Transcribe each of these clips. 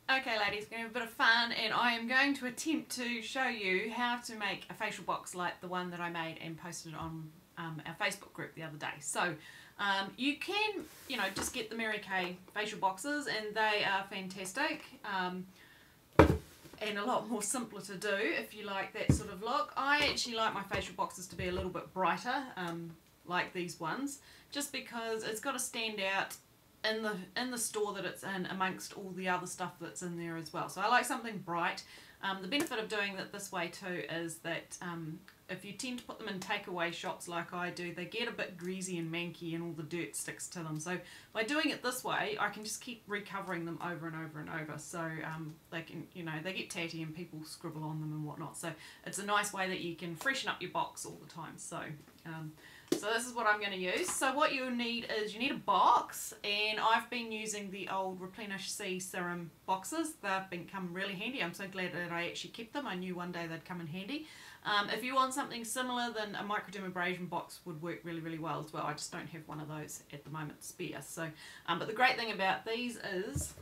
Okay ladies, we're going to have a bit of fun and I am going to attempt to show you how to make a facial box like the one that I made and posted on our Facebook group the other day. So you can, just get the Mary Kay facial boxes and they are fantastic and a lot more simpler to do if you like that sort of look. I actually like my facial boxes to be a little bit brighter like these ones, just because it's got to stand out in the store that it's in amongst all the other stuff that's in there as well. So I like something bright. The benefit of doing it this way too is that if you tend to put them in takeaway shops like I do, they get a bit greasy and manky and all the dirt sticks to them. So by doing it this way, I can just keep recovering them over and over and over. So they can, they get tatty and people scribble on them and whatnot. So it's a nice way that you can freshen up your box all the time. So so this is what I'm going to use. So what you need is you need a box, and I've been using the old Replenish C serum boxes. They've become really handy. I'm so glad that I actually kept them. I knew one day they'd come in handy. If you want something similar, then a microdermabrasion box would work really, really well as well. I just don't have one of those at the moment spare. So, but the great thing about these is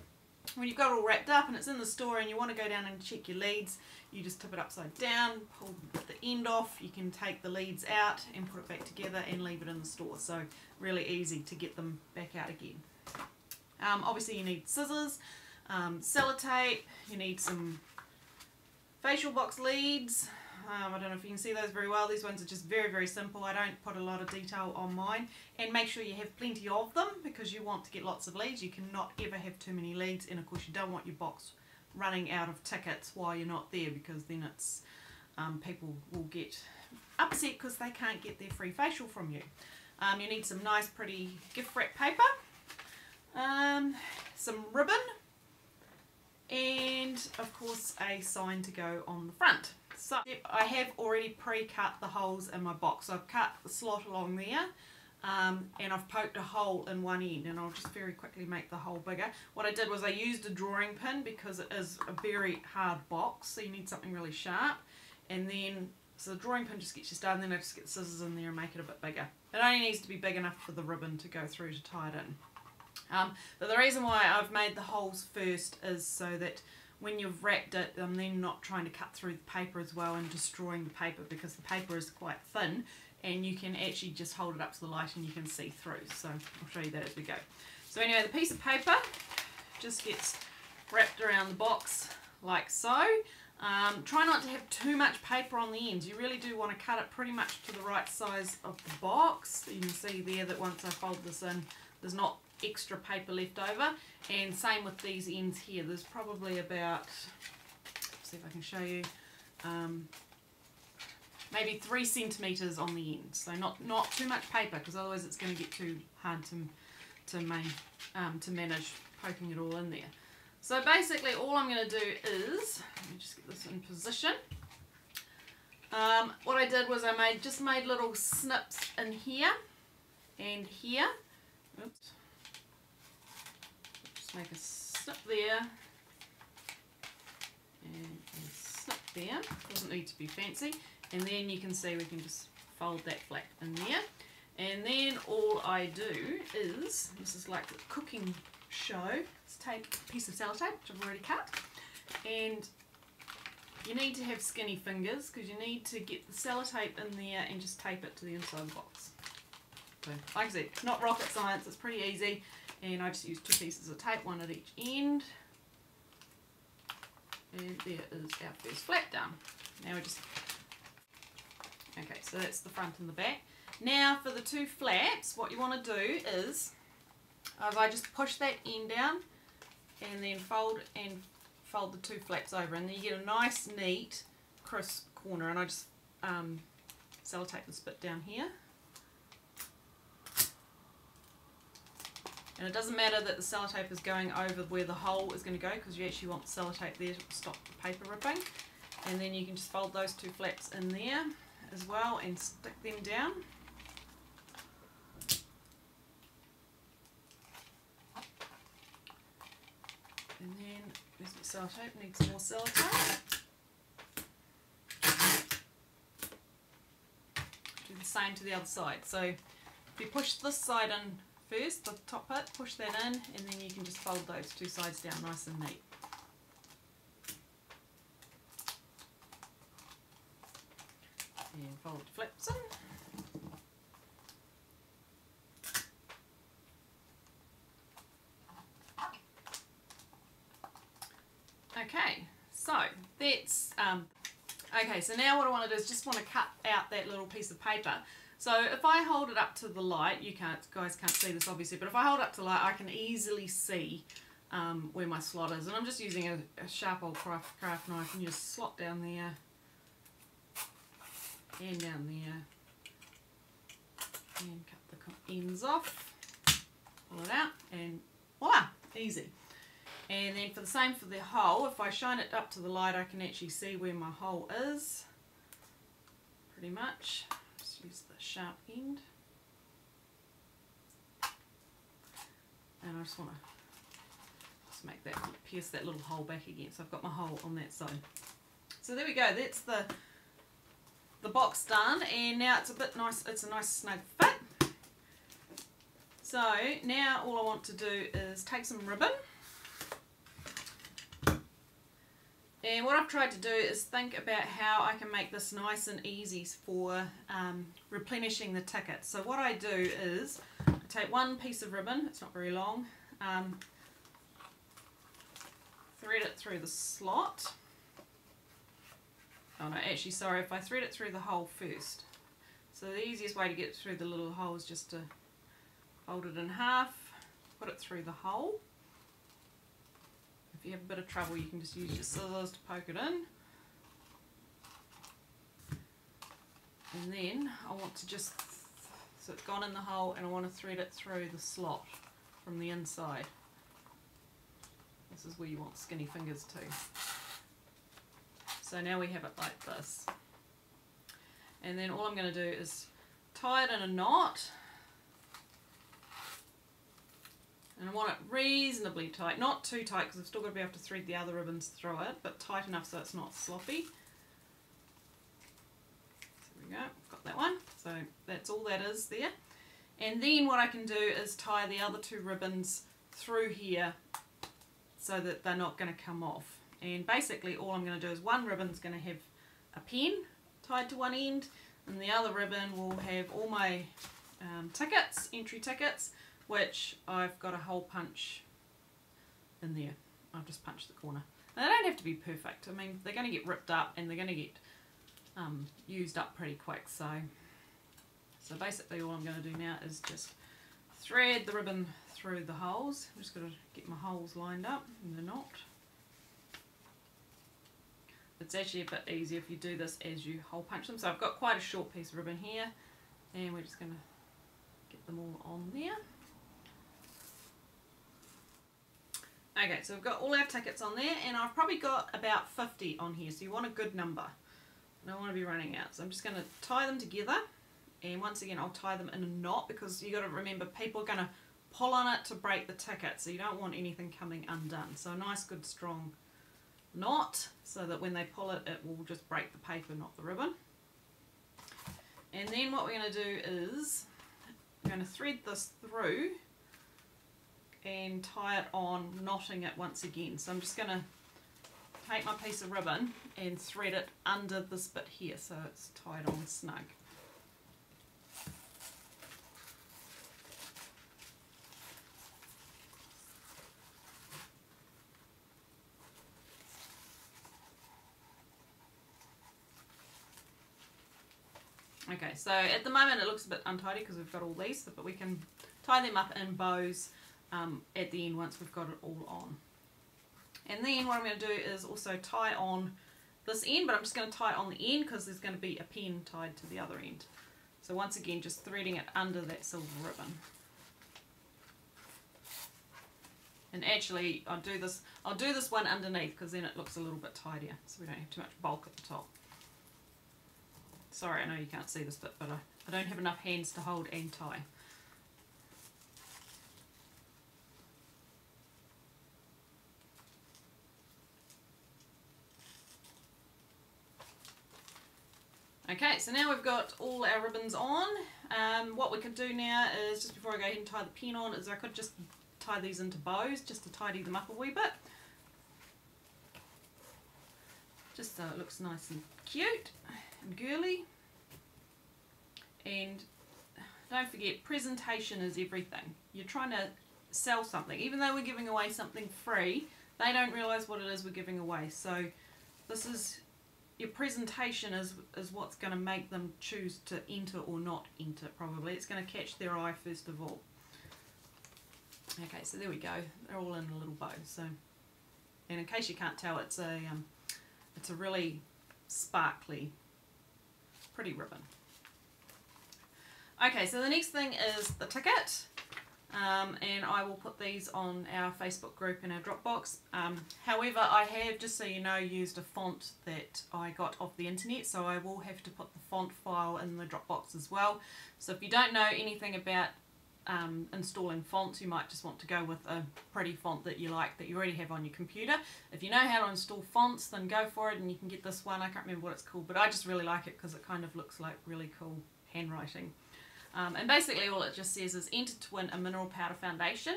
when you've got it all wrapped up and it's in the store and you want to go down and check your leads, you just tip it upside down, pull the end off, you can take the leads out and put it back together and leave it in the store. So really easy to get them back out again. Obviously you need scissors, sellotape, you need some facial box leads. I don't know if you can see those very well. These ones are just very, very simple. I don't put a lot of detail on mine. And make sure you have plenty of them because you want to get lots of leads. You cannot ever have too many leads, and of course you don't want your box running out of tickets while you're not there, because then it's people will get upset because they can't get their free facial from you. You need some nice pretty gift wrap paper, some ribbon, and of course a sign to go on the front. So I have already pre-cut the holes in my box. So I've cut the slot along there and I've poked a hole in one end, and I'll just very quickly make the hole bigger. What I did was I used a drawing pin because it is a very hard box, so you need something really sharp. And then, so the drawing pin just gets you started, and then I just get the scissors in there and make it a bit bigger. It only needs to be big enough for the ribbon to go through to tie it in. But the reason why I've made the holes first is so that when you've wrapped it, I'm then not trying to cut through the paper as well and destroying the paper, because the paper is quite thin and you can actually just hold it up to the light and you can see through. So I'll show you that as we go. So anyway, the piece of paper just gets wrapped around the box like so. Try not to have too much paper on the ends. You really do want to cut it pretty much to the right size of the box. You can see there that once I fold this in, there's not extra paper left over. And same with these ends here. There's probably about, let's see if I can show you, maybe 3 centimetres on the end. So not too much paper, because otherwise it's going to get too hard to manage poking it all in there. So basically all I'm going to do is, let me just get this in position. What I did was I just made little snips in here and here. Oops. Just make a snip there and a snip there. Doesn't need to be fancy. And then you can see we can just fold that flat in there. And then all I do is, this is like the cooking show, is take a piece of sellotape, which I've already cut, and you need to have skinny fingers because you need to get the sellotape in there and just tape it to the inside of the box. So, like I said, it's not rocket science, it's pretty easy, and I just use 2 pieces of tape, one at each end, and there is our first flap done. Now we just, okay, so that's the front and the back. Now for the 2 flaps, what you want to do is I just push that end down and then fold the 2 flaps over, and then you get a nice neat crisp corner. And I just sellotape this bit down here, and it doesn't matter that the sellotape is going over where the hole is going to go, because you actually want the sellotape there to stop the paper ripping. And then you can just fold those 2 flaps in there as well and stick them down. And then there's my sellotape, needs some more sellotape. Do the same to the other side. So if you push this side in first, the top bit, push that in, and then you can just fold those 2 sides down nice and neat. fold flaps in. Okay, so that's okay, so now what I want to do is just want to cut out that little piece of paper. So if I hold it up to the light, you guys can't see this obviously, but if I hold it up to the light, I can easily see where my slot is. And I'm just using a sharp old craft knife, and you just slot down there and down there, and cut the ends off, pull it out, and voila, easy. And then for the same for the hole, if I shine it up to the light, I can actually see where my hole is, pretty much. Just use the sharp end. And I just want to make that, pierce that little hole back again. So I've got my hole on that side. So there we go, that's the box done, and now it's a bit nice, it's a nice snug fit. So now all I want to do is take some ribbon. And what I've tried to do is think about how I can make this nice and easy for replenishing the tickets. So what I do is I take one piece of ribbon, it's not very long, thread it through the slot. Oh no, actually sorry, if I thread it through the hole first. So the easiest way to get through the little hole is just to fold it in half, put it through the hole. If you have a bit of trouble, you can just use your scissors to poke it in. And then I want to just, so it's gone in the hole, and I want to thread it through the slot from the inside. This is where you want skinny fingers too. So now we have it like this. And then all I'm going to do is tie it in a knot. And I want it reasonably tight, not too tight because I've still got to be able to thread the other ribbons through it, but tight enough so it's not sloppy. So there we go, got that one. So that's all that is there. And then what I can do is tie the other two ribbons through here so that they're not going to come off. And basically all I'm going to do is one ribbon's going to have a pen tied to one end, and the other ribbon will have all my tickets, entry tickets, which I've got a hole punch in there. I've just punched the corner. They don't have to be perfect. I mean, they're going to get ripped up and they're going to get used up pretty quick. So basically all I'm going to do now is just thread the ribbon through the holes. I'm just going to get my holes lined up in the knot. It's actually a bit easier if you do this as you hole punch them. So I've got quite a short piece of ribbon here, and we're just going to get them all on there. Okay, so we've got all our tickets on there, and I've probably got about 50 on here, so you want a good number. I don't want to be running out. So I'm just going to tie them together, and once again I'll tie them in a knot, because you got to remember people are going to pull on it to break the ticket, so you don't want anything coming undone. So a nice good strong knot, so that when they pull it, it will just break the paper, not the ribbon. And then what we're going to do is we're going to thread this through and tie it on, knotting it once again. So I'm just going to take my piece of ribbon and thread it under this bit here so it's tied on snug. Okay, so at the moment it looks a bit untidy because we've got all these, but we can tie them up in bows at the end once we've got it all on. And then what I'm going to do is also tie on this end, but I'm just going to tie it on the end because there's going to be a pen tied to the other end. So once again, just threading it under that silver ribbon. And actually, I'll do this one underneath because then it looks a little bit tidier, so we don't have too much bulk at the top. Sorry, I know you can't see this bit, but I don't have enough hands to hold and tie. Okay, so now we've got all our ribbons on. What we could do now is, just before I go ahead and tie the pen on, is I could just tie these into bows just to tidy them up a wee bit. Just so it looks nice and cute and girly. And don't forget, presentation is everything. You're trying to sell something. Even though we're giving away something free, they don't realise what it is we're giving away. So this is, your presentation is what's going to make them choose to enter or not enter, probably. It's going to catch their eye first of all. Okay, so there we go. They're all in a little bow. So, and in case you can't tell, it's a really sparkly, pretty ribbon. Okay, so the next thing is the ticket, and I will put these on our Facebook group and our Dropbox. However, I have, just so you know, used a font that I got off the internet, so I will have to put the font file in the Dropbox as well. So if you don't know anything about installing fonts, you might just want to go with a pretty font that you like, that you already have on your computer. If you know how to install fonts, then go for it, and you can get this one. I can't remember what it's called, but I just really like it because it kind of looks like really cool handwriting. And basically all it just says is enter to win a mineral powder foundation,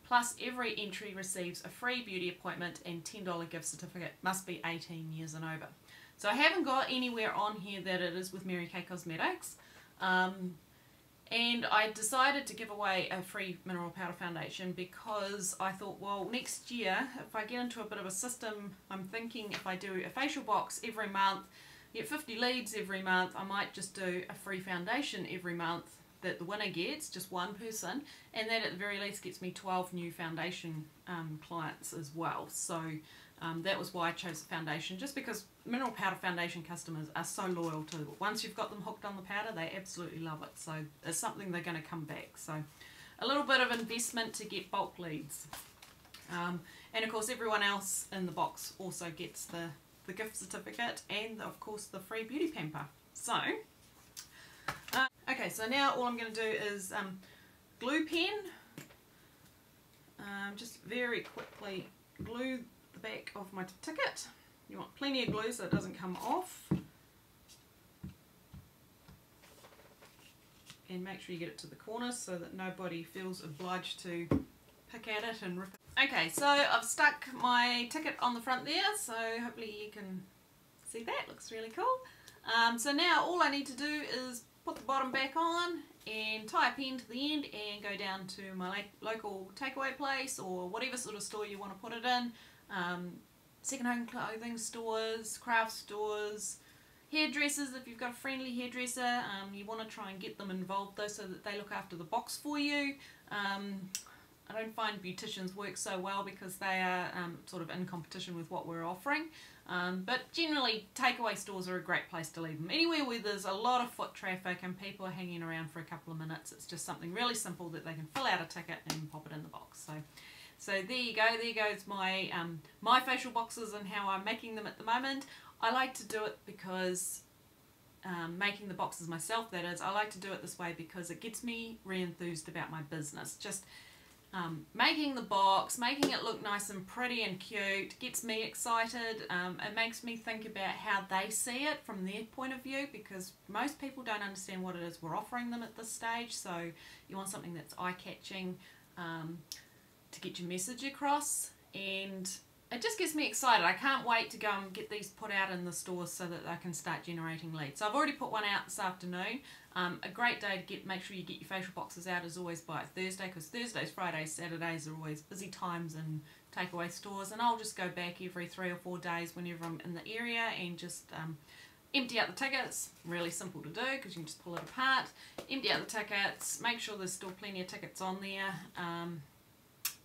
plus every entry receives a free beauty appointment and $10 gift certificate, must be 18 years and over. So I haven't got anywhere on here that it is with Mary Kay Cosmetics. And I decided to give away a free mineral powder foundation because I thought, well, next year, if I get into a bit of a system, I'm thinking if I do a facial box every month, get 50 leads every month, I might just do a free foundation every month that the winner gets, just one person, and that at the very least gets me 12 new foundation clients as well. So that was why I chose the foundation, just because mineral powder foundation customers are so loyal to it. Once you've got them hooked on the powder, they absolutely love it. So it's something they're going to come back. So a little bit of investment to get bulk leads. And of course everyone else in the box also gets the gift certificate and of course the free beauty pamper. So okay, so now all I'm going to do is glue pen, just very quickly glue the back of my ticket. You want plenty of glue so it doesn't come off, and make sure you get it to the corners so that nobody feels obliged to pick at it and rip it. Okay, so I've stuck my ticket on the front there, so hopefully you can see that. Looks really cool. So now all I need to do is put the bottom back on and tie a pen to the end and go down to my local takeaway place or whatever sort of store you want to put it in. Second-hand clothing stores, craft stores, hairdressers. If you've got a friendly hairdresser, you want to try and get them involved though so that they look after the box for you. I don't find beauticians work so well because they are sort of in competition with what we're offering. But generally, takeaway stores are a great place to leave them. Anywhere where there's a lot of foot traffic and people are hanging around for a couple of minutes, it's just something really simple that they can fill out a ticket and pop it in the box. So there you go. There goes my my facial boxes and how I'm making them at the moment. I like to do it because making the boxes myself, that is, I like to do it this way because it gets me re-enthused about my business. Just making the box, making it look nice and pretty and cute, gets me excited. It makes me think about how they see it from their point of view, because most people don't understand what it is we're offering them at this stage. So you want something that's eye-catching to get your message across, and it just gets me excited. I can't wait to go and get these put out in the stores so that I can start generating leads. So I've already put one out this afternoon. A great day to make sure you get your facial boxes out is always by Thursday, because Thursdays, Fridays, Saturdays are always busy times in takeaway stores, and I'll just go back every 3 or 4 days whenever I'm in the area and just empty out the tickets. Really simple to do because you can just pull it apart, empty out the tickets, make sure there's still plenty of tickets on there.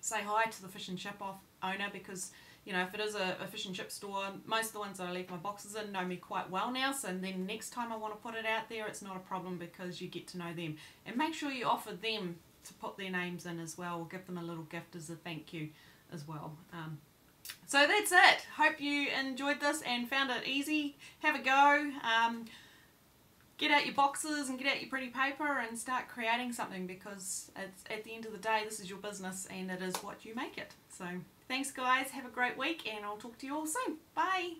Say hi to the fish and chip owner, because you know, if it is a fish and chip store, most of the ones that I leave my boxes in know me quite well now, so then next time I want to put it out there, it's not a problem because you get to know them. And make sure you offer them to put their names in as well, or give them a little gift as a thank you as well. So that's it. Hope you enjoyed this and found it easy. Have a go. Get out your boxes and get out your pretty paper and start creating something, because it's, at the end of the day, this is your business and it is what you make it. So thanks guys, have a great week, and I'll talk to you all soon. Bye!